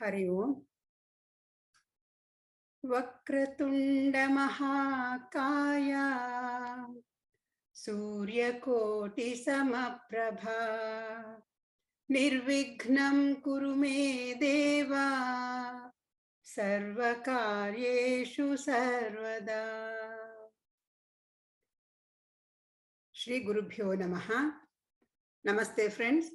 Hari Om. Vakratunda Mahakaya Surya Koti Samaprabha Nirvignam Kurume Deva Sarvakaryeshu Sarvada. Shri Gurubhyo Namaha. Namaste friends.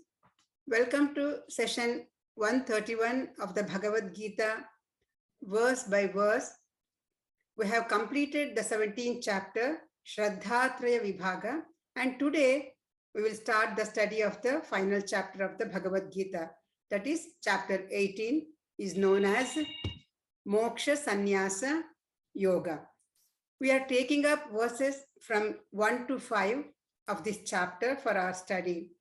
Welcome to session 131 of the Bhagavad Gita, verse by verse. We have completed the 17th chapter, Shraddhatraya Vibhaga, and today we will start the study of the final chapter of the Bhagavad Gita. That is, chapter 18 is known as Moksha Sanyasa Yoga. We are taking up verses from 1 to 5 of this chapter for our study.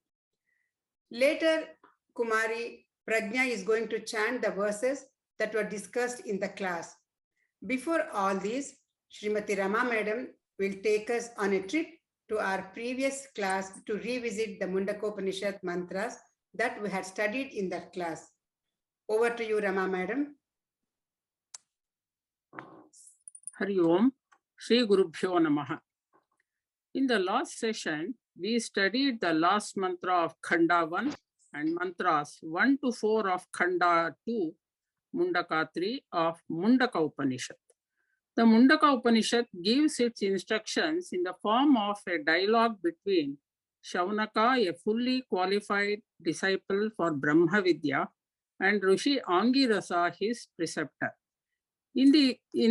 Later, Kumari Prajna is going to chant the verses that were discussed in the class. Before all this, Srimati Rama Madam will take us on a trip to our previous class to revisit the Mundakopanishad mantras that we had studied in that class. Over to you, Rama Madam. Hari Om, Shri Gurubhyo Namaha. In the last session, we studied the last mantra of Khanda 1 and mantras 1 to 4 of Khanda 2, Mundaka 3 of Mundaka Upanishad. The Mundaka Upanishad gives its instructions in the form of a dialogue between Shaunaka, a fully qualified disciple for Brahma Vidya, and Rishi Angirasa, his preceptor. In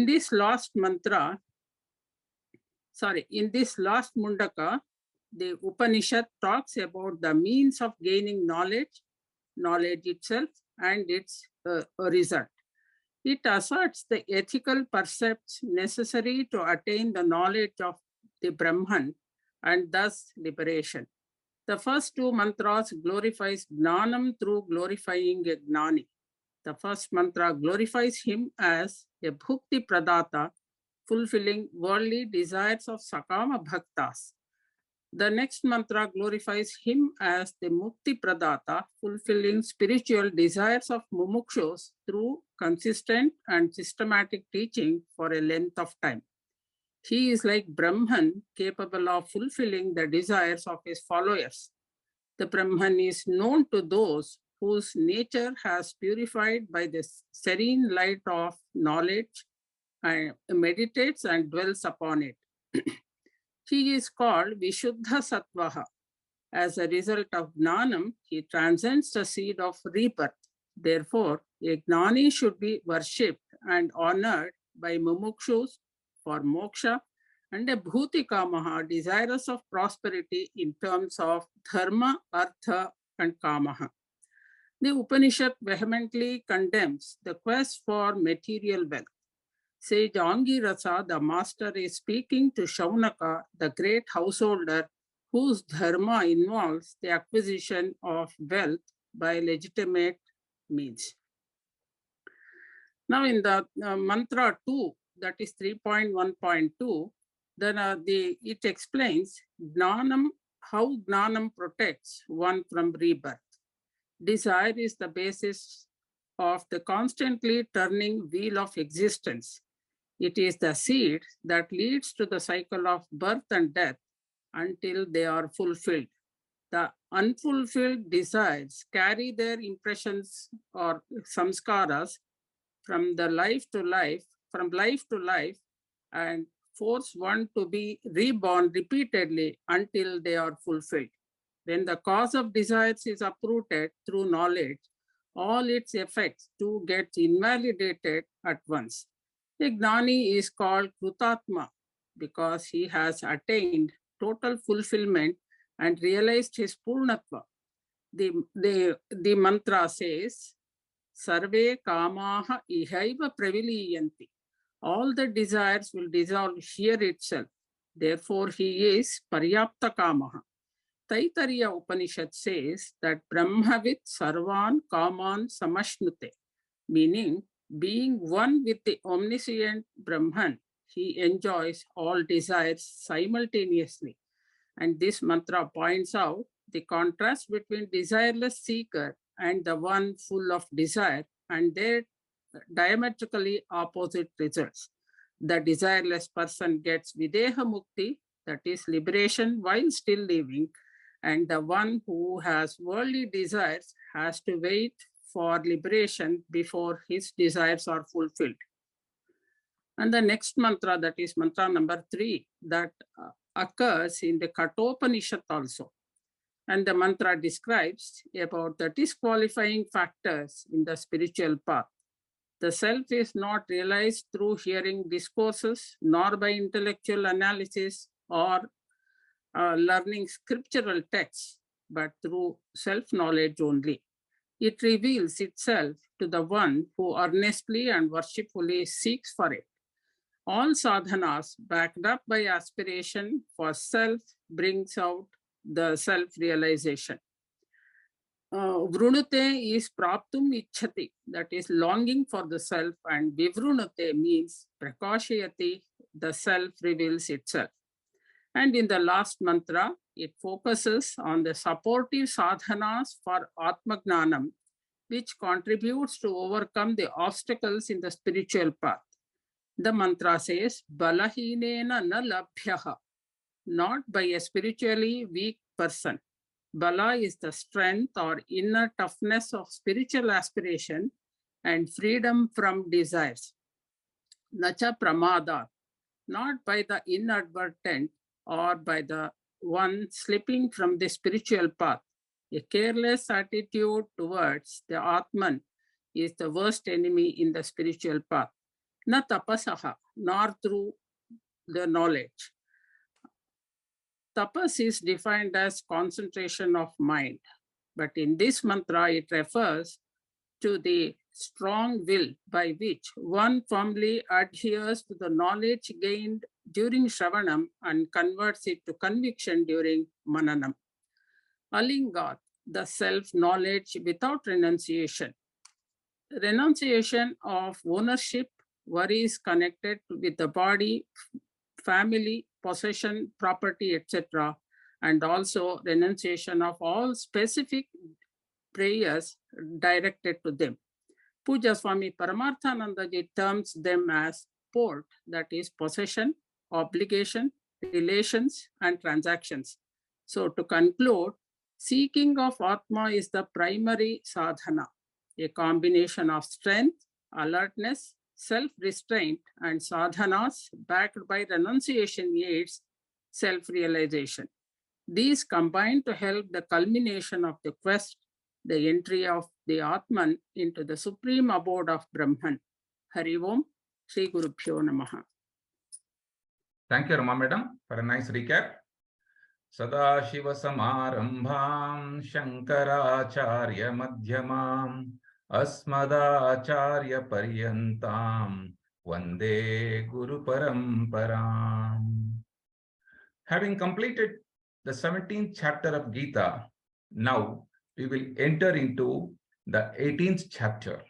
this last Mundaka, the Upanishad talks about the means of gaining knowledge, knowledge itself, and its result. It asserts the ethical precepts necessary to attain the knowledge of the Brahman and thus liberation. The first two mantras glorifies Gnanam through glorifying a Gnani. The first mantra glorifies him as a Bhukti Pradata, fulfilling worldly desires of Sakama Bhaktas. The next mantra glorifies him as the Mukti Pradata, fulfilling spiritual desires of mumukshus through consistent and systematic teaching for a length of time. He is like Brahman, capable of fulfilling the desires of his followers. The Brahman is known to those whose nature has purified by the serene light of knowledge and meditates and dwells upon it. He is called Vishuddha Sattvaha. As a result of Gnanam, he transcends the seed of rebirth. Therefore, a Gnani should be worshipped and honored by mumukshus for moksha, and a Bhutikamaha, desirous of prosperity in terms of dharma, artha, and kamaha. The Upanishad vehemently condemns the quest for material wealth. Sage Angirasa, the master, is speaking to Shaunaka, the great householder, whose dharma involves the acquisition of wealth by legitimate means. Now in the mantra 2, that is 3.1.2, then it explains Gnanam, how Gnanam protects one from rebirth. Desire is the basis of the constantly turning wheel of existence. It is the seed that leads to the cycle of birth and death until they are fulfilled. The unfulfilled desires carry their impressions or samskaras from life to life, and force one to be reborn repeatedly until they are fulfilled. When the cause of desires is uprooted through knowledge, all its effects too get invalidated at once. A Gnani is called Krutatma because he has attained total fulfillment and realized his Purnatva. The mantra says, Sarve Kamaha Ihaiva Praviliyanti. All the desires will dissolve here itself. Therefore, he is Paryapta Kamaha. Taittiriya Upanishad says that Brahmavit Sarvan Kaman Samashnute, meaning being one with the omniscient Brahman, he enjoys all desires simultaneously. And this mantra points out the contrast between desireless seeker and the one full of desire, and their diametrically opposite results. The desireless person gets videha mukti, that is liberation while still living, and the one who has worldly desires has to wait for liberation before his desires are fulfilled. And the next mantra, that is mantra number 3, that occurs in the Kathopanishad also. And the mantra describes about the disqualifying factors in the spiritual path. The self is not realized through hearing discourses, nor by intellectual analysis or learning scriptural texts, but through self-knowledge only. It reveals itself to the one who earnestly and worshipfully seeks for it. All sadhanas backed up by aspiration for self brings out the self-realization. Vrunute is praptum ichhati, that is longing for the self, and vivrunate means prakashayati, the self reveals itself. And in the last mantra, it focuses on the supportive sadhanas for Atmagnanam, which contributes to overcome the obstacles in the spiritual path. The mantra says, Balahinena na labhyaha, not by a spiritually weak person. Bala is the strength or inner toughness of spiritual aspiration and freedom from desires. Nacha pramada, not by the inadvertent or by the one slipping from the spiritual path. A careless attitude towards the Atman is the worst enemy in the spiritual path. Na tapasaha, nor through the knowledge. Tapas is defined as concentration of mind, but in this mantra it refers to the strong will by which one firmly adheres to the knowledge gained during Shravanam and converts it to conviction during Mananam. Alingat, the self-knowledge without renunciation. Renunciation of ownership, worries connected with the body, family, possession, property, etc., and also renunciation of all specific prayers directed to them. Puja Swami Paramarthanandaji terms them as port, that is possession, obligation, relations, and transactions. So to conclude, seeking of Atma is the primary sadhana, a combination of strength, alertness, self-restraint, and sadhanas backed by renunciation aids self-realization. These combine to help the culmination of the quest, the entry of the Atman into the supreme abode of Brahman. Hari Om, Sri Gurubhyo Namaha. Thank you, Rama Madam, for a nice recap. Sadashiva Samarambham Shankaracharya Madhyamam Asmadacharya Paryantam Vande Guru Paramparam. Having completed the 17th chapter of Gita, now we will enter into the 18th chapter.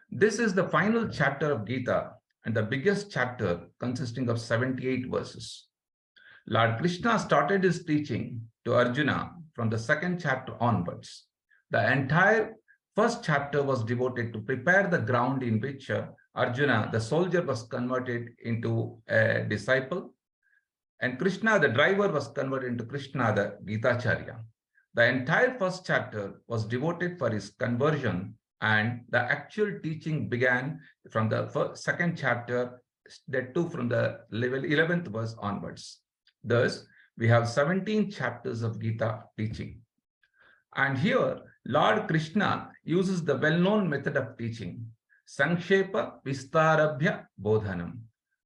This is the final chapter of Gita and the biggest chapter consisting of 78 verses. Lord Krishna started his teaching to Arjuna from the second chapter onwards. The entire first chapter was devoted to prepare the ground in which Arjuna, the soldier, was converted into a disciple, and Krishna, the driver, was converted into Krishna, the Gitacharya. The entire first chapter was devoted for his conversion, and the actual teaching began from the second chapter, that too from the 11th verse onwards. Thus, we have 17 chapters of Gita teaching. And here, Lord Krishna uses the well-known method of teaching, saṅkṣēpa, vistharābhya, bodhanam.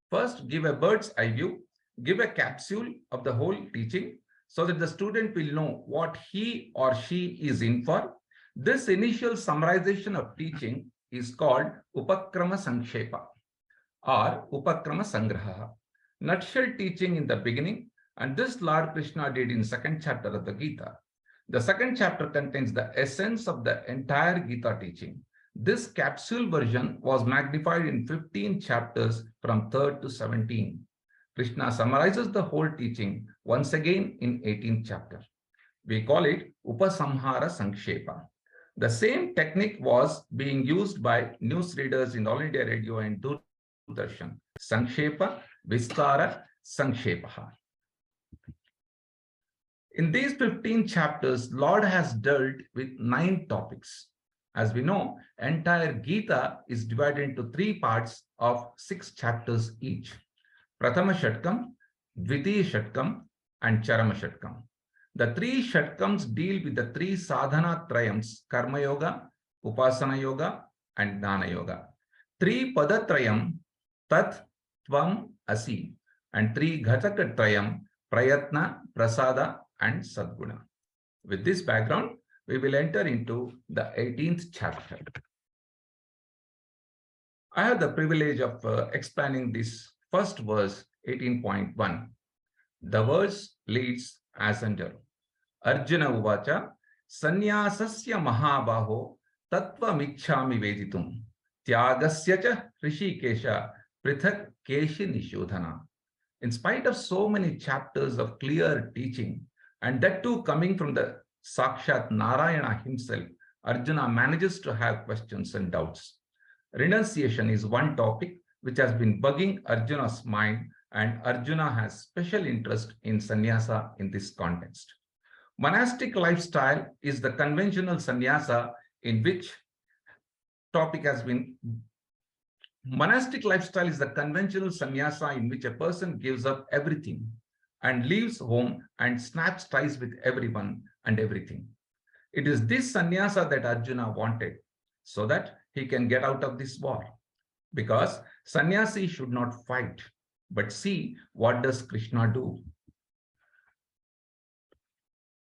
First, give a bird's eye view, give a capsule of the whole teaching so that the student will know what he or she is in for. This initial summarization of teaching is called Upakrama saṅkṣēpa or Upakrama sangraha. Nutshell teaching in the beginning, and this Lord Krishna did in second chapter of the Gita. The second chapter contains the essence of the entire Gita teaching. This capsule version was magnified in 15 chapters from 3rd to 17. Krishna summarizes the whole teaching once again in 18th chapter. We call it Upasamhara saṅkṣēpa. The same technique was being used by newsreaders in All India Radio and Doordarshan. Saṅkṣēpa, vistharābhya, saṅkṣēpa. In these 15 chapters, Lord has dealt with 9 topics. As we know, entire Gita is divided into 3 parts of 6 chapters each. Prathama Shatkam, Dvitiya Shatkam, and Charama Shatkam. The 3 Shatkams deal with the 3 sadhana trayams, Karma Yoga, Upasana Yoga, and Jnana Yoga. 3 Padatrayam, Tat, Tvam, Asi, and 3 Ghataka Trayam, Prayatna, Prasada, and Sadguna. With this background, we will enter into the 18th chapter. I have the privilege of explaining this first verse, 18.1. The verse leads as under. Arjuna uvacha, Sanyasasya mahabaho tattvamichhami veditum, Tyagasya cha Hrishikesha prithak keshi nishodhana. In spite of so many chapters of clear teaching, and that too coming from the Sakshat Narayana himself, Arjuna manages to have questions and doubts. Renunciation is one topic which has been bugging Arjuna's mind, and Arjuna has special interest in sannyasa in this context. Monastic lifestyle is the conventional sannyasa in which topic has been. Monastic lifestyle is the conventional sannyasa in which a person gives up everything and leaves home and snaps ties with everyone and everything. It is this sannyasa that Arjuna wanted so that he can get out of this war. Because sannyasi should not fight, but see what does Krishna do.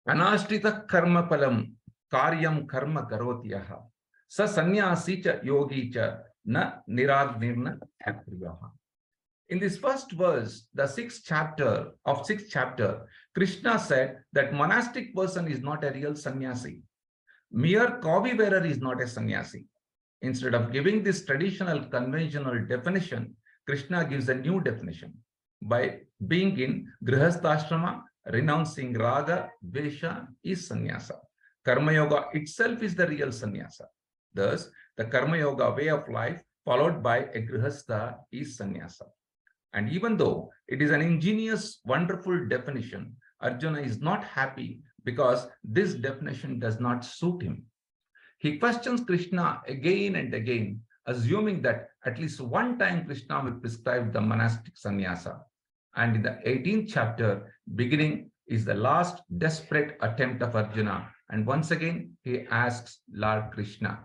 Anashrita karma palam karyam karma karotyaha sa sannyasi cha yogi cha na niragirna apriyaha. In this first verse, the 6th chapter, Krishna said that monastic person is not a real sannyasi. Mere kavi wearer is not a sannyasi. Instead of giving this traditional conventional definition, Krishna gives a new definition. By being in grihasthashrama, renouncing raga, vesha is sannyasa. Karma yoga itself is the real sannyasa. Thus, the karma yoga way of life followed by a grihastha is sannyasa. And even though it is an ingenious, wonderful definition, Arjuna is not happy because this definition does not suit him. He questions Krishna again and again, assuming that at least one time Krishna will prescribe the monastic sannyasa. And in the 18th chapter, beginning is the last desperate attempt of Arjuna. And once again, he asks Lord Krishna.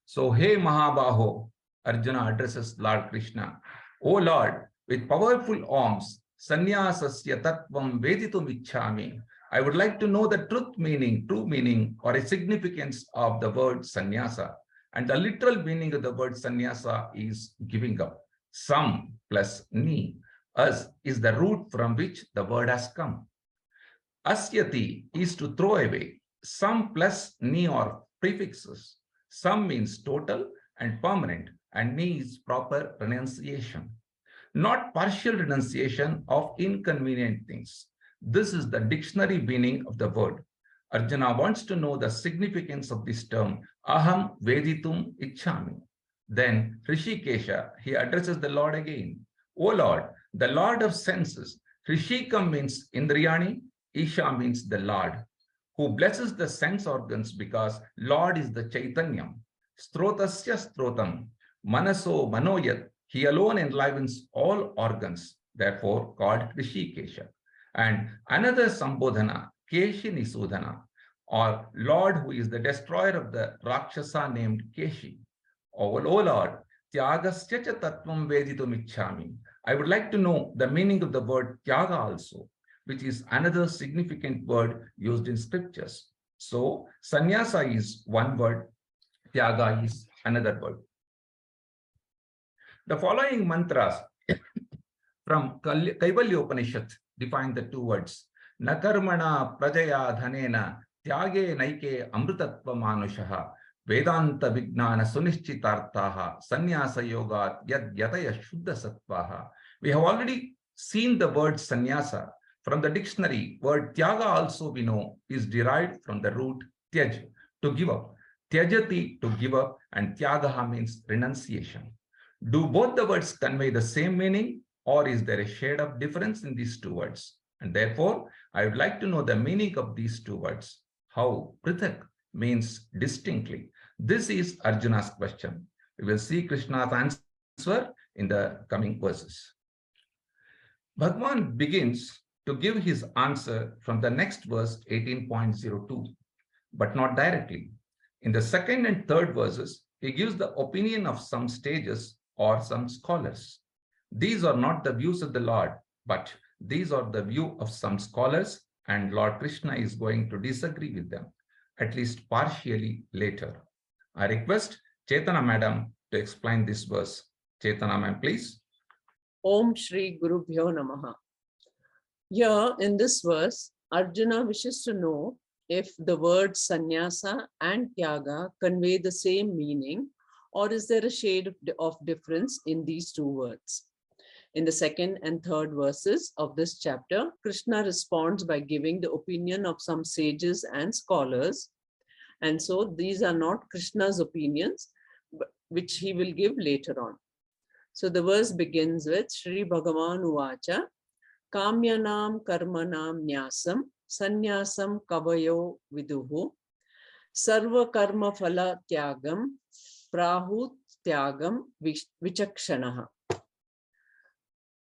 So, hey Mahabaho, Arjuna addresses Lord Krishna. O Lord, with powerful arms, sannyasasya tattvam veditum ichhami. I would like to know the true meaning or a significance of the word sannyasa. And the literal meaning of the word sannyasa is giving up. Sam plus ni. As is the root from which the word has come. Asyati is to throw away. Sam plus ni are prefixes. Sam means total and permanent, and ni is proper renunciation. Not partial renunciation of inconvenient things. This is the dictionary meaning of the word. Arjuna wants to know the significance of this term, aham veditum ichhami. Then Hrishikesha, he addresses the Lord again. O Lord, the Lord of senses. Hrishikam means Indriyani, Isha means the Lord, who blesses the sense organs because Lord is the Chaitanyam. Strotasya strotam, manaso manoyat. He alone enlivens all organs, therefore called Hrishikesha. And another Sambodhana, Keshi Nisudhana, or Lord who is the destroyer of the Rakshasa named Keshi. O Lord, Tyagasya cha tattvam veditum ichhami. I would like to know the meaning of the word Tyaga also, which is another significant word used in scriptures. So, sannyasa is one word, Tyaga is another word. The following mantras from Kaivalya Upanishad define the two words. Nakarmana prajaya dhanena tyage naike amrutatva manushaha vedanta vignana sunishchitartaha sanyasa yoga yad yataya shuddha sattvaha. We have already seen the word sannyasa. From the dictionary, word tyaga also we know is derived from the root tyaj, to give up. Tyajati, to give up, and Tyagaha means renunciation. Do both the words convey the same meaning, or is there a shade of difference in these two words? And therefore, I would like to know the meaning of these two words. How Prithak means distinctly. This is Arjuna's question. We will see Krishna's answer in the coming verses. Bhagavan begins to give his answer from the next verse 18.02, but not directly. In the second and third verses, he gives the opinion of some sages or some scholars. These are not the views of the Lord, but these are the view of some scholars, and Lord Krishna is going to disagree with them, at least partially later. I request Chaitanya Madam to explain this verse. Chaitanya Ma'am, please. Om Shri Gurubhyo Namaha. Here in this verse, Arjuna wishes to know if the words Sanyasa and Tyaga convey the same meaning, or is there a shade of difference in these two words? In the second and third verses of this chapter, Krishna responds by giving the opinion of some sages and scholars. And so these are not Krishna's opinions, which he will give later on. So the verse begins with Sri Bhagavan Uvacha, Kamyanam Karmanam Nyasam, Sanyasam Kavayo Viduhu, Sarva Karma Phala Tyagam, Prahut Tyagam Vichakshanaha.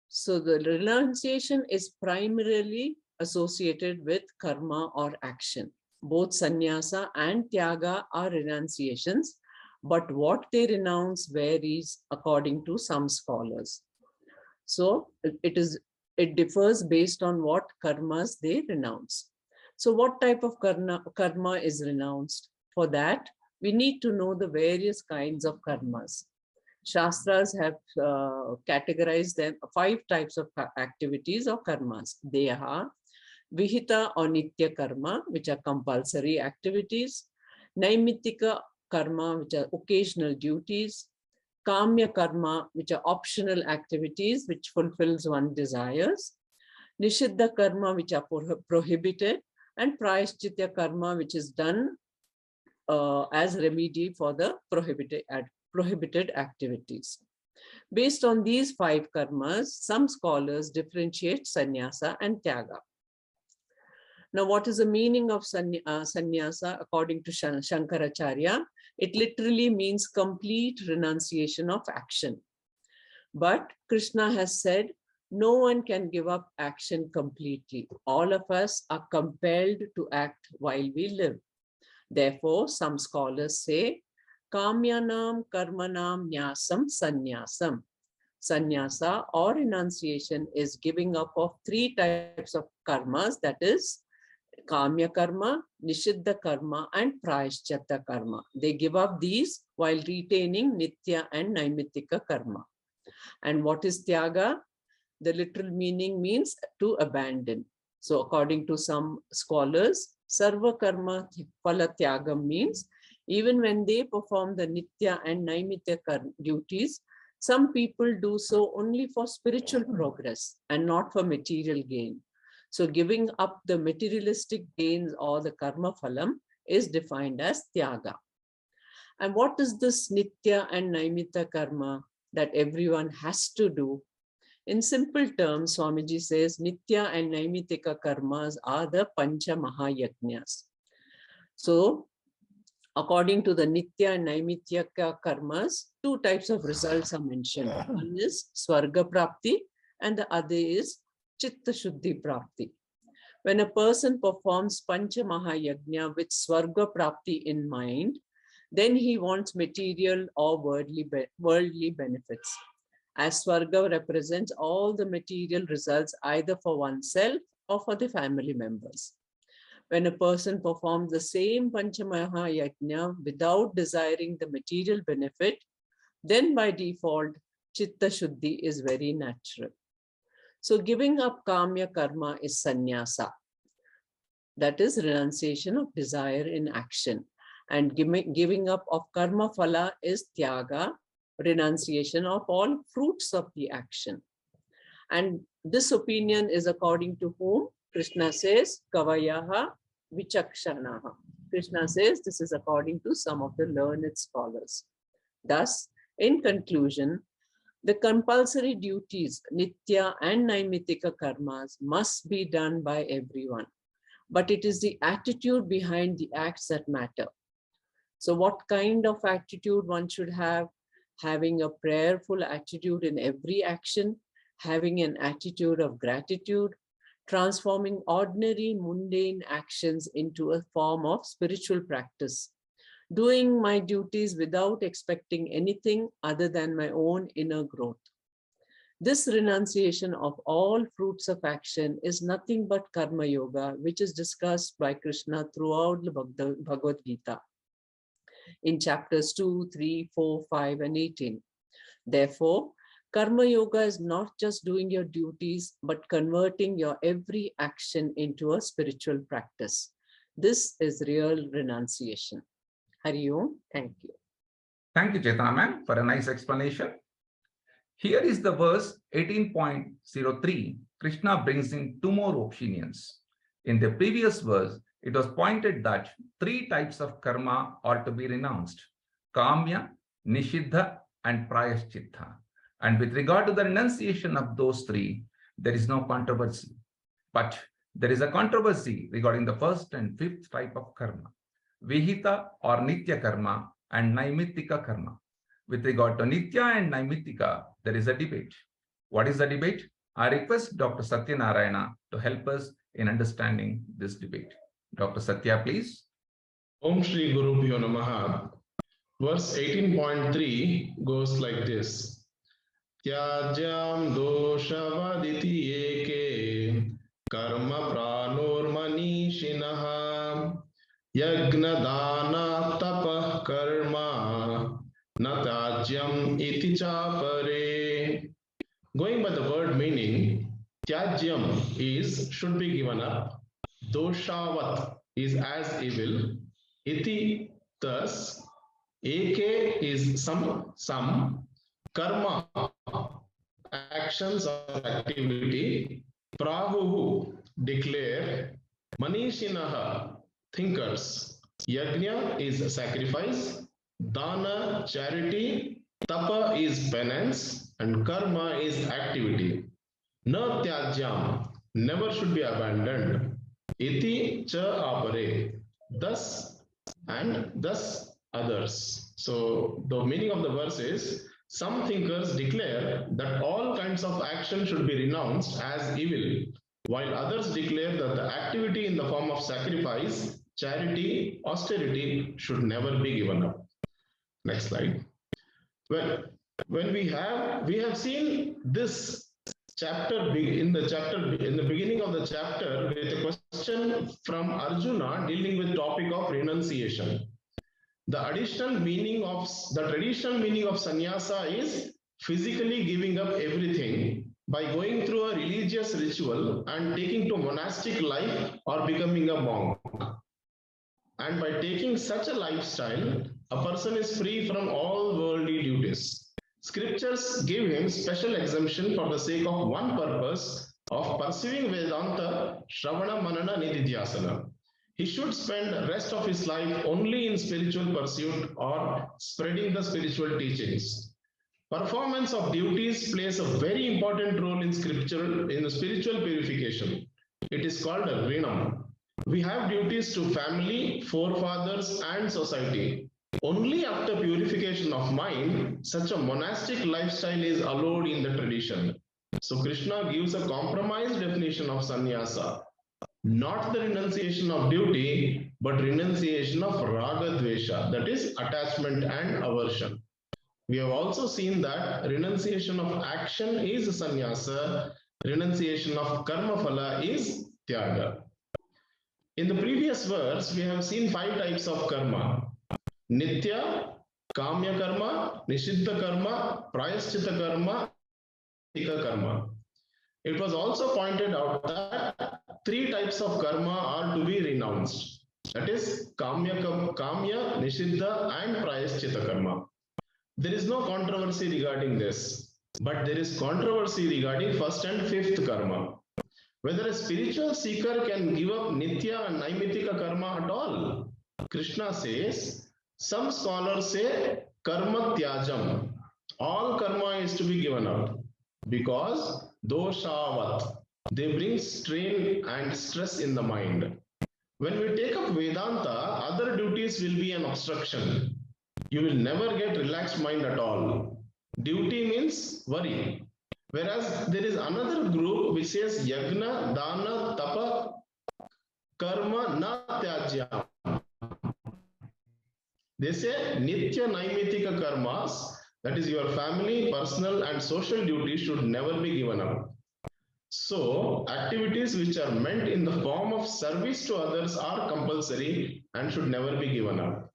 So the renunciation is primarily associated with karma or action. Both Sanyasa and Tyaga are renunciations, but what they renounce varies according to some scholars. So it differs based on what karmas they renounce. So what type of karma is renounced? For that, we need to know the various kinds of karmas. Shastras have categorized them 5 types of activities or karmas. They are vihita or nitya karma, which are compulsory activities, naimithika karma, which are occasional duties, kamya karma, which are optional activities which fulfills one's desires, nishiddha karma, which are prohibited, and prayashchitta karma, which is done as remedy for the prohibited activities. Based on these 5 karmas, some scholars differentiate sannyasa and tyaga. Now, what is the meaning of sannyasa according to Shankaracharya? It literally means complete renunciation of action. But Krishna has said, no one can give up action completely. All of us are compelled to act while we live. Therefore, some scholars say, Kamyanam Karmanam Nyasam Sanyasam. Sanyasa or renunciation is giving up of 3 types of karmas, that is, Kamya karma, Nishiddha karma, and Prayashchitta karma. They give up these while retaining Nitya and Naimithika karma. And what is Tyaga? The literal meaning means to abandon. So according to some scholars, Sarva karma Phala Tyaga means even when they perform the Nitya and Naimithika duties, some people do so only for spiritual progress and not for material gain. So giving up the materialistic gains or the karma phalam is defined as tyaga. And what is this nitya and naimita karma that everyone has to do? In simple terms, Swamiji says nitya and naimitika karmas are the pancha mahayajnas. So according to the nitya and naimitika karmas, 2 types of results are mentioned. One is swarga prapti and the other is Chitta Shuddhi Prapti. When a person performs Pancha Mahayajna with Swarga Prapti in mind, then he wants material or worldly benefits. As Swarga represents all the material results either for oneself or for the family members. When a person performs the same Pancha Mahayajna without desiring the material benefit, then by default, Chitta Shuddhi is very natural. So giving up kamya karma is sannyasa. That is renunciation of desire in action. And giving up of karma phala is tyaga, renunciation of all fruits of the action. And this opinion is according to whom? Krishna says, kavayaha vichakshanaha. Krishna says this is according to some of the learned scholars. Thus, in conclusion, the compulsory duties, nitya and naimithika karmas, must be done by everyone. But it is the attitude behind the acts that matter. So what kind of attitude one should have? Having a prayerful attitude in every action, having an attitude of gratitude, transforming ordinary mundane actions into a form of spiritual practice, doing my duties without expecting anything other than my own inner growth. This renunciation of all fruits of action is nothing but karma yoga, which is discussed by Krishna throughout the Bhagavad Gita in chapters 2, 3, 4, 5, and 18. Therefore, karma yoga is not just doing your duties, but converting your every action into a spiritual practice. This is real renunciation. Hari Om. Thank you. Thank you, Chaitanya ma'am, for a nice explanation. Here is the verse 18.03. Krishna brings in two more opinions. In the previous verse, it was pointed that three types of karma are to be renounced: kamya, nishiddha, and prayaschitta. And with regard to the renunciation of those three, there is no controversy. But there is a controversy regarding the first and fifth type of karma: vihita or nitya karma and naimithika karma. With regard to nitya and naimithika, there is a debate. What is the debate? I request Dr. Satya Narayana to help us in understanding this debate. Dr. Satya, please. Om Shri Gurubhyo Namaha. Verse 18.3 goes like this. Tyajyam doshavaditi eke karma pranor manishinaha yagna dana tapah karma natajyam iti chapare. Going by the word meaning, tyajyam is should be given up, doshavat is as evil, iti thus, eke is some, karma actions or activity, prahuhu declare, manishinaha thinkers, yajna is sacrifice, dana charity, tapa is penance, and karma is activity. Na tyajyam never should be abandoned. Iti cha apare, thus and thus others. So the meaning of the verse is, some thinkers declare that all kinds of action should be renounced as evil, while others declare that the activity in the form of sacrifice, charity, austerity should never be given up. Next slide. Well, when we have seen this chapter in the beginning of the chapter with a question from Arjuna dealing with topic of renunciation. The traditional meaning of sannyasa is physically giving up everything by going through a religious ritual and taking to monastic life or becoming a monk. And by taking such a lifestyle, a person is free from all worldly duties. Scriptures give him special exemption for the sake of one purpose of pursuing Vedanta, Shravana, Manana, Nididhyasana. He should spend the rest of his life only in spiritual pursuit or spreading the spiritual teachings. Performance of duties plays a very important role in the spiritual purification. It is called a rinam. We have duties to family, forefathers, and society. Only after purification of mind, such a monastic lifestyle is allowed in the tradition. So Krishna gives a compromised definition of sannyasa. Not the renunciation of duty, but renunciation of raga dvesha, that is attachment and aversion. We have also seen that renunciation of action is sannyasa, renunciation of karma phala is tyaga. In the previous verse, we have seen 5 types of karma: nitya, kamya karma, nishiddha karma, prayaschitta karma, karma. It was also pointed out that 3 types of karma are to be renounced. That is kamya, nishiddha, and prayaschitta karma. There is no controversy regarding this, but there is controversy regarding first and fifth karma. Whether a spiritual seeker can give up nitya and naimithika karma at all. Krishna says, some scholars say karma tyajam. All karma is to be given up because doshavat, they bring strain and stress in the mind. When we take up Vedanta, other duties will be an obstruction. You will never get relaxed mind at all. Duty means worry. Whereas there is another group which says yagna, dana, tapa, karma, na tyajya. They say nitya naimithika karmas, that is your family, personal and social duties should never be given up. So, activities which are meant in the form of service to others are compulsory and should never be given up.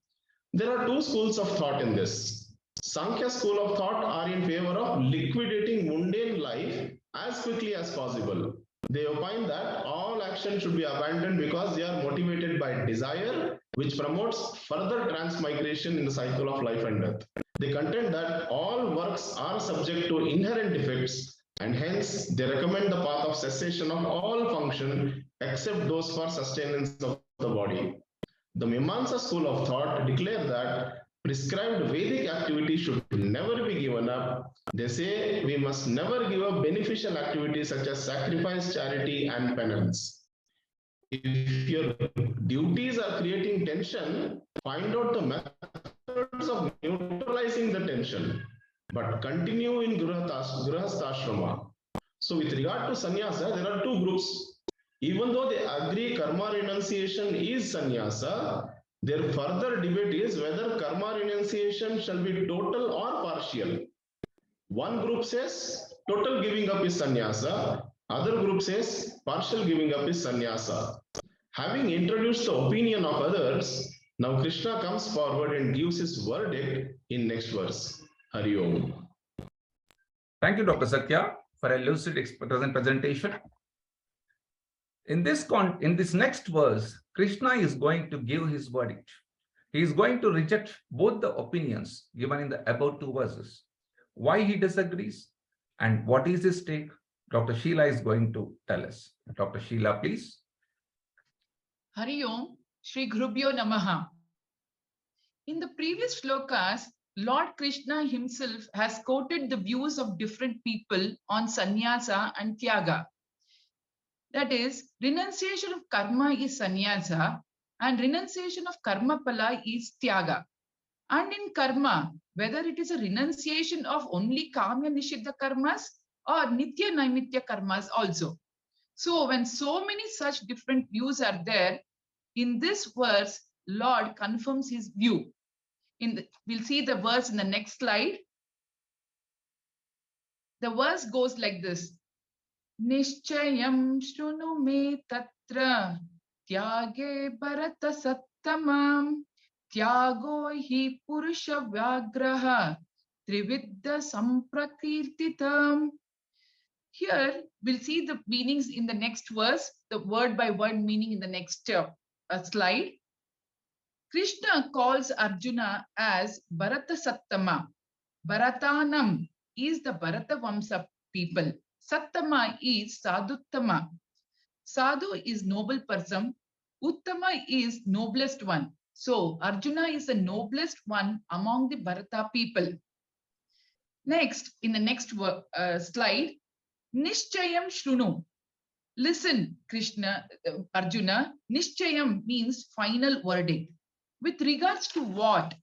There are two schools of thought in this. Sankhya school of thought are in favor of liquidating mundane life as quickly as possible. They opine that all action should be abandoned because they are motivated by desire, which promotes further transmigration in the cycle of life and death. They contend that all works are subject to inherent defects, and hence they recommend the path of cessation of all function except those for sustenance of the body. The Mimamsa school of thought declare that prescribed Vedic activity should never be given up. They say we must never give up beneficial activities such as sacrifice, charity, and penance. If your duties are creating tension, find out the methods of neutralizing the tension, but continue in grihasthashrama. So with regard to sannyasa, there are two groups. Even though they agree karma renunciation is sannyasa, their further debate is whether karma renunciation shall be total or partial. One group says total giving up is sannyasa, other group says partial giving up is sannyasa. Having introduced the opinion of others, now Krishna comes forward and gives his verdict in next verse. Hari Om. Thank you, Dr. Satya, for a lucid presentation. In this next verse, Krishna is going to give his verdict. He is going to reject both the opinions given in the above two verses. Why he disagrees and what is his take, Dr. Sheila is going to tell us. Dr. Sheila, please. Hari Om, Sri Gurubhyo Namaha. In the previous shlokas, Lord Krishna himself has quoted the views of different people on Sanyasa and Tyaga. That is, renunciation of karma is Sanyasa and renunciation of karma phala is Tyaga. And in karma, whether it is a renunciation of only kamya nishiddha karmas or nitya naimithika karmas also. So when so many such different views are there, in this verse, Lord confirms his view. We'll see the verse in the next slide. The verse goes like this. Nishchayam shrunu me tatra tyage bharata sattamam tyago hi purusha vyagraha trividya samprakirtitam. Here we'll see the meanings in the next verse, the word by word meaning in the next slide. Krishna calls Arjuna as Bharata Sattama. Bharatanam is the Bharata Vamsa people. Sattama is Sadhuttama. Sadhu is noble person. Uttama is noblest one. So Arjuna is the noblest one among the Bharata people. Next, in the next slide, Nishchayam Shrunu. Listen, Arjuna. Nishchayam means final verdict. With regards to what?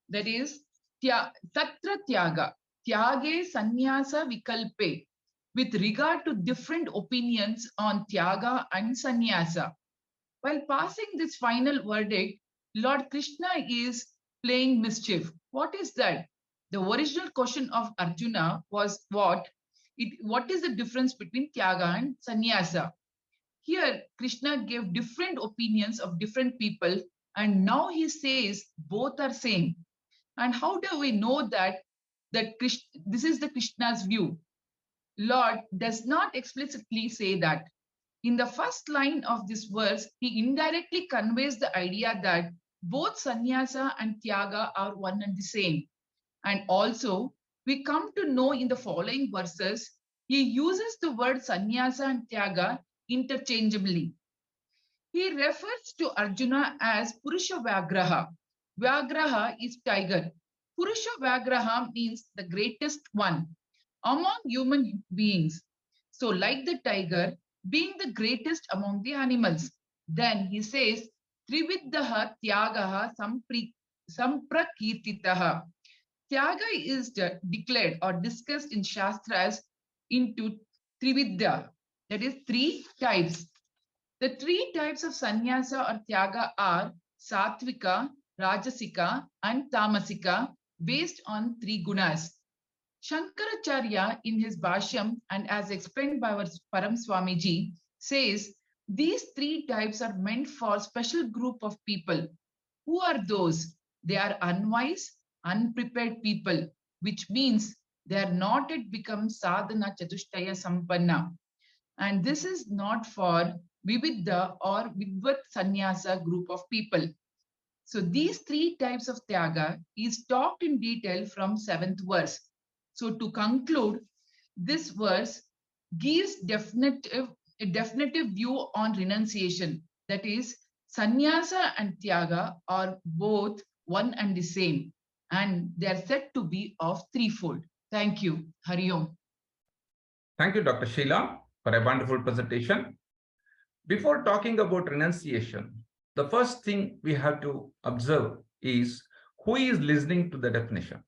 That is, Tatra Tyaga. Tyage Sanyasa Vikalpe. With regard to different opinions on Tyaga and Sanyasa. While passing this final verdict, Lord Krishna is playing mischief. What is that? The original question of Arjuna was what is the difference between Tyaga and Sanyasa? Here, Krishna gave different opinions of different people, and now he says both are same. And how do we know that this is the Krishna's view? Lord does not explicitly say that. In the first line of this verse, he indirectly conveys the idea that both Sanyasa and Tyaga are one and the same. And also, we come to know in the following verses, he uses the word Sanyasa and Tyaga interchangeably. He refers to Arjuna as Purusha Vyagraha. Vyagraha is tiger. Purusha Vyagraha means the greatest one among human beings. So like the tiger, being the greatest among the animals. Then he says, Trividdaha Tyagaha Samprakirtitaha. Tyaga is declared or discussed in Shastras into Trividya, that is 3 types. The 3 types of sannyasa or tyaga are sattvika, rajasika, and tamasika, based on 3 gunas. Shankaracharya in his Bhashyam and as explained by our Param Swamiji says these 3 types are meant for special group of people. Who are those? They are unwise, unprepared people, which means they are not yet become sadhana chatushtaya sampanna. And this is not for Vividha or Vidvat Sannyasa group of people. So these 3 types of Tyaga is talked in detail from 7th verse. So to conclude, this verse gives a definitive view on renunciation. That is, Sannyasa and Tyaga are both one and the same, and they are said to be of threefold. Thank you. Hari Om. Thank you, Dr. Sheila, for a wonderful presentation. Before talking about renunciation, the first thing we have to observe is who is listening to the definition,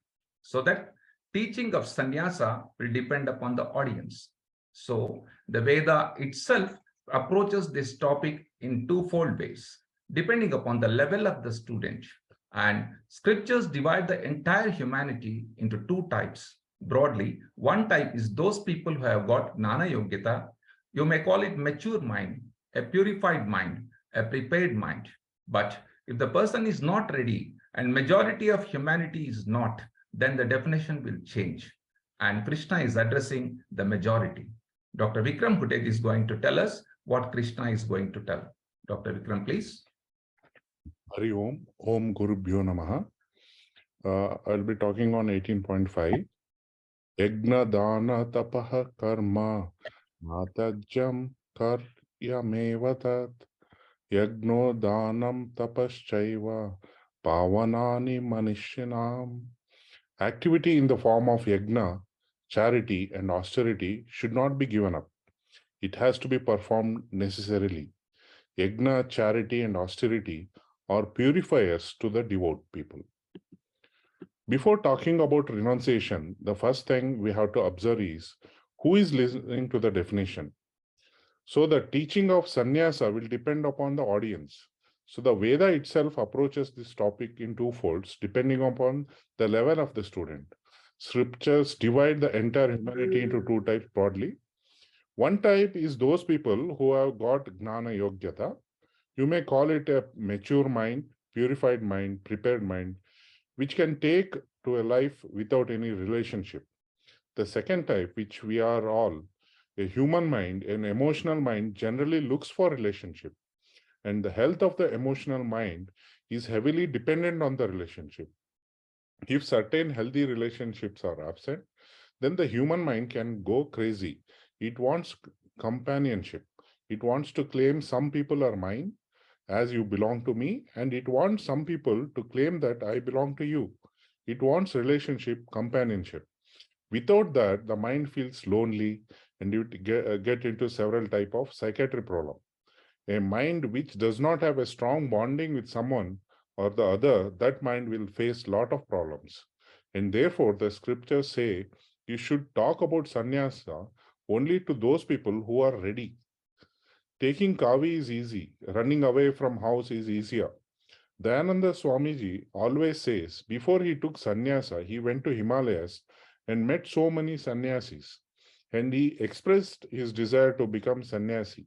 so that teaching of sannyasa will depend upon the audience. So the Veda itself approaches this topic in 2-fold ways, depending upon the level of the student. And scriptures divide the entire humanity into 2 types. Broadly, one type is those people who have got gnana yogyata. You may call it mature mind, a purified mind, a prepared mind. But if the person is not ready and majority of humanity is not, then the definition will change. And Krishna is addressing the majority. Dr. Vikram Hudet is going to tell us what Krishna is going to tell. Dr. Vikram, please. Hari Om, Om Gurubhyo Namaha. I'll be talking on 18.5. Yagna Dana Tapaha Karma Matajam Karyamevatat Yagno Danam Tapaschaiva Pavanani Manishinam. Activity in the form of yagna, charity, and austerity should not be given up. It has to be performed necessarily. Yagna, charity, and austerity are purifiers to the devout people. Before talking about renunciation, the first thing we have to observe is who is listening to the definition. So the teaching of sannyasa will depend upon the audience. So the Veda itself approaches this topic in 2 folds, depending upon the level of the student. Scriptures divide the entire humanity into 2 types broadly. One type is those people who have got gnana yogyata. You may call it a mature mind, purified mind, prepared mind, which can take to a life without any relationship. The second type, which we are all, a human mind, an emotional mind, generally looks for relationship. And the health of the emotional mind is heavily dependent on the relationship. If certain healthy relationships are absent, then the human mind can go crazy. It wants companionship. It wants to claim some people are mine, as you belong to me, and it wants some people to claim that I belong to you. It wants relationship, companionship. Without that, the mind feels lonely and you get into several types of psychiatric problem. A mind which does not have a strong bonding with someone or the other, that mind will face a lot of problems. And therefore, the scriptures say you should talk about sannyasa only to those people who are ready. Taking kavi is easy. Running away from house is easier. Dayananda Swamiji always says, before he took sannyasa, he went to Himalayas and met so many sannyasis. And he expressed his desire to become sannyasi.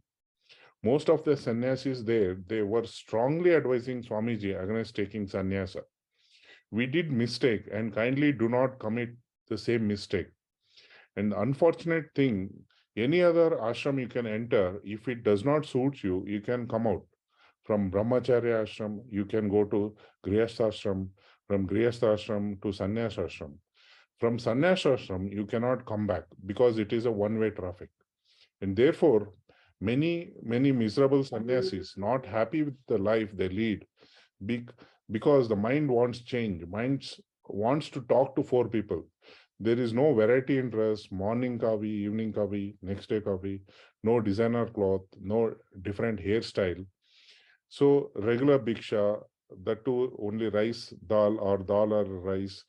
Most of the sannyasis there, they were strongly advising Swamiji against taking sannyasa. We did mistake and kindly do not commit the same mistake. And the unfortunate thing, any other ashram you can enter, if it does not suit you, you can come out. From Brahmacharya ashram, you can go to Grihastha ashram, from Grihastha ashram to Sannyas ashram. From Sannyas ashram, you cannot come back because it is a one-way traffic. And therefore, many miserable sannyasis not happy with the life they lead because the mind wants change. Mind wants to talk to four people. There is no variety in dress, morning kavi, evening kavi, next day kavi, no designer cloth, no different hairstyle. So regular bhiksha, that too only rice, dal or rice.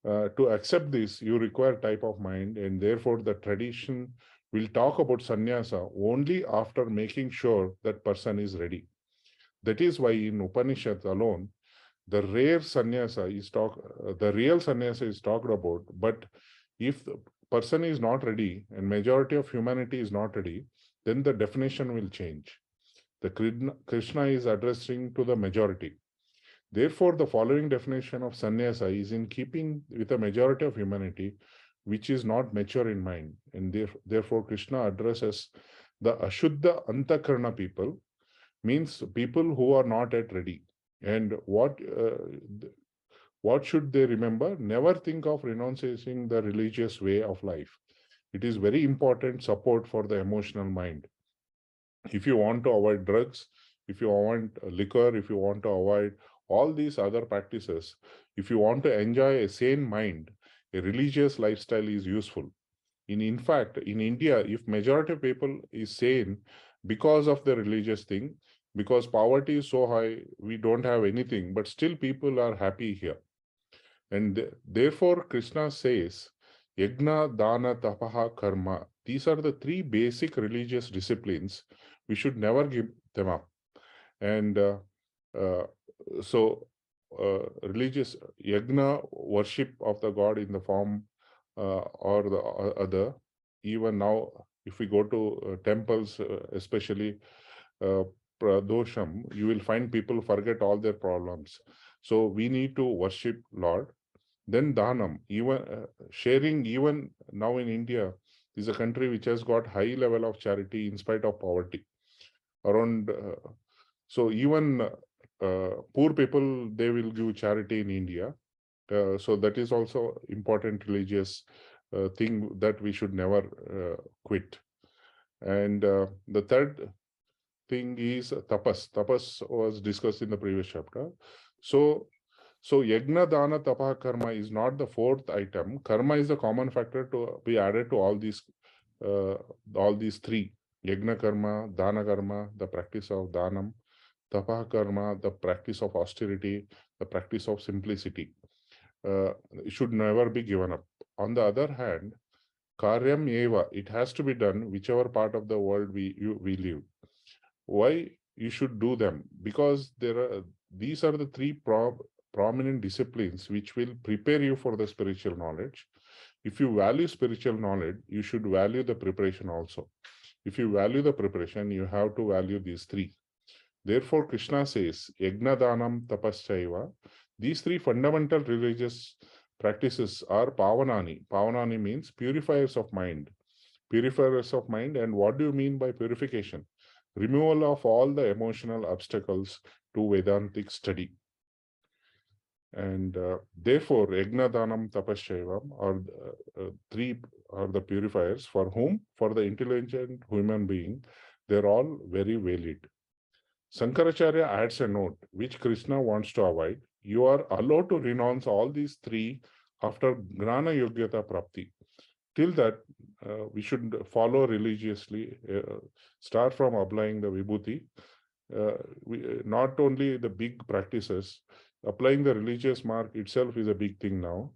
To accept this, you require type of mind, and therefore the tradition will talk about sannyasa only after making sure that person is ready. That is why in Upanishad alone, the real sannyasa is talked about. But if the person is not ready and majority of humanity is not ready, then the definition will change. The Krishna is addressing to the majority. Therefore, the following definition of sannyasa is in keeping with the majority of humanity, which is not mature in mind. And therefore, Krishna addresses the Ashuddha Antakarna people, means people who are not yet ready. And what should they remember? Never think of renouncing the religious way of life. It is very important support for the emotional mind. If you want to avoid drugs, if you want liquor, if you want to avoid all these other practices, if you want to enjoy a sane mind, a religious lifestyle is useful. In fact, in India, if majority of people is sane because of the religious thing, because poverty is so high, we don't have anything, but still people are happy here. And therefore, Krishna says, Yajna, Dana, Tapaha, Karma. These are the three basic religious disciplines. We should never give them up. And religious yajna, worship of the god in the form or the other. Even now, if we go to temples, especially pradosham, you will find people forget all their problems. So we need to worship Lord. Then dhanam, even sharing, even now in India, is a country which has got high level of charity in spite of poverty. Around, so even poor people, they will give charity in India. So that is also important religious thing that we should never quit. And the third thing is tapas. Tapas was discussed in the previous chapter. So yajna, dana, tapa, karma is not the fourth item. Karma is the common factor to be added to all these three. Yajna karma, dana karma, the practice of dhanam, tapa karma, the practice of austerity, the practice of simplicity. It should never be given up. On the other hand, karyam eva, it has to be done whichever part of the world we live. Why you should do them? Because these are the three prominent disciplines which will prepare you for the spiritual knowledge. If you value spiritual knowledge, you should value the preparation also. If you value the preparation, you have to value these three. Therefore, Krishna says, Yajna, Danam, Tapaschaiva. These three fundamental religious practices are pavanani. Pavanani means purifiers of mind. Purifiers of mind. And what do you mean by purification? Removal of all the emotional obstacles to Vedantic study. And therefore, Yajna, Danam, Tapaschaivam are three are the purifiers for whom? For the intelligent human being, they're all very valid. Shankaracharya adds a note which Krishna wants to avoid. You are allowed to renounce all these three after Gnana Yogyata Prapti. Till that, we should follow religiously, start from applying the vibhuti. Not only the big practices, applying the religious mark itself is a big thing now.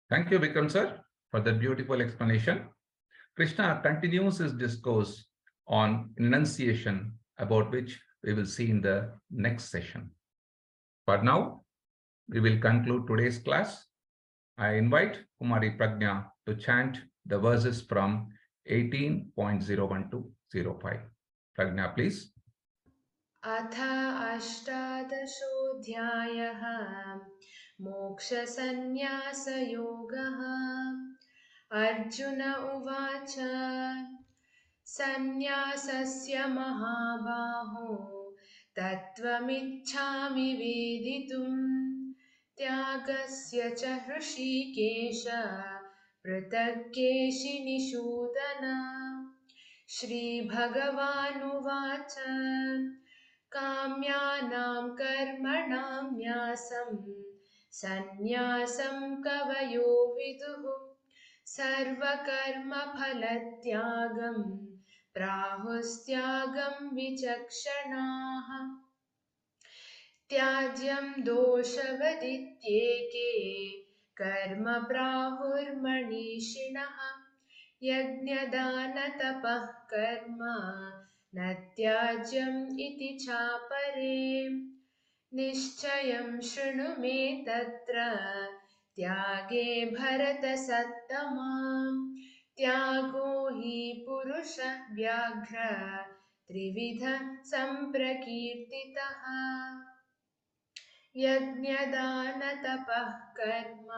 Thank you, Vikram sir, for the beautiful explanation. Krishna continues his discourse on enunciation, about which we will see in the next session. For now, we will conclude today's class. I invite Kumari Prajna to chant the verses from 18.01 to 05. Prajna, please. अथ अष्टादशोऽध्यायः मोक्षसन्न्यासयोगः अर्जुन उवाच सन्न्यासस्य महाबाहो तत्त्वमिच्छामि वेदितुम् त्यागस्य च हृषीकेश पृथक् केशिनिषूदन श्रीभगवानुवाच काम्यानां कर्मणां न्यासं सन्न्यासं कवयो विदुः सर्वकर्मफलत्यागं प्राहुस्त्यागं विचक्षणाः त्याज्यं दोषवदित्येके कर्म प्राहुर्मनीषिणः यज्ञदानतपः कर्म न त्याज्यम् इति चापरे निश्चयं शृणु मे तत्र त्यागे भरतसत्तमा त्यागो हि पुरुषः व्याघ्र त्रिविधः सम्प्रकीर्तितः यज्ञदानतपः कर्म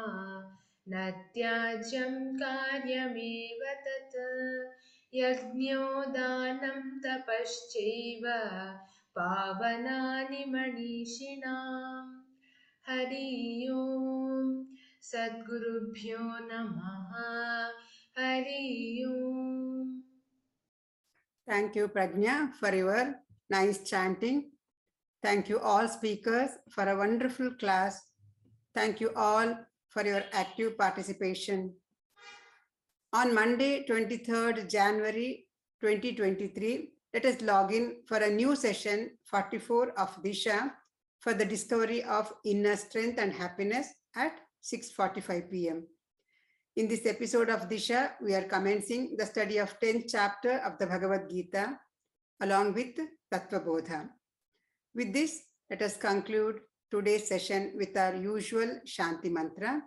न त्याज्यं कार्यमेव तत् यज्ञो दानं तपश्चैव पावनानि मनीषिणाम् हरि ओम् सद्गुरुभ्यो नमः हरि ओम्. Thank you, Prajna, for your nice chanting. Thank you all speakers for a wonderful class. Thank you all for your active participation. On Monday, 23rd January 2023, let us log in for a new session 44 of Disha for the discovery of inner strength and happiness at 6:45 p.m. In this episode of Disha, we are commencing the study of 10th chapter of the Bhagavadgita along with Tattva Bodha. With this, let us conclude today's session with our usual Shanti mantra.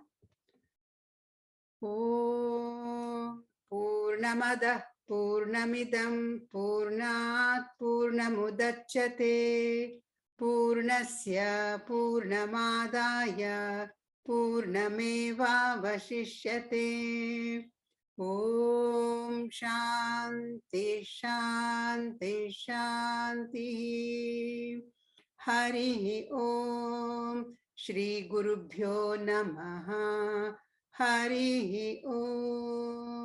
Om Purnamadah Purnamidam Purnat Purnamudachyate Purnasya Purnamadaya Purnameva Vashishyate. Om Shanti Shanti Shanti. Hari Om. Shri Gurubhyo Namaha. Hari Om.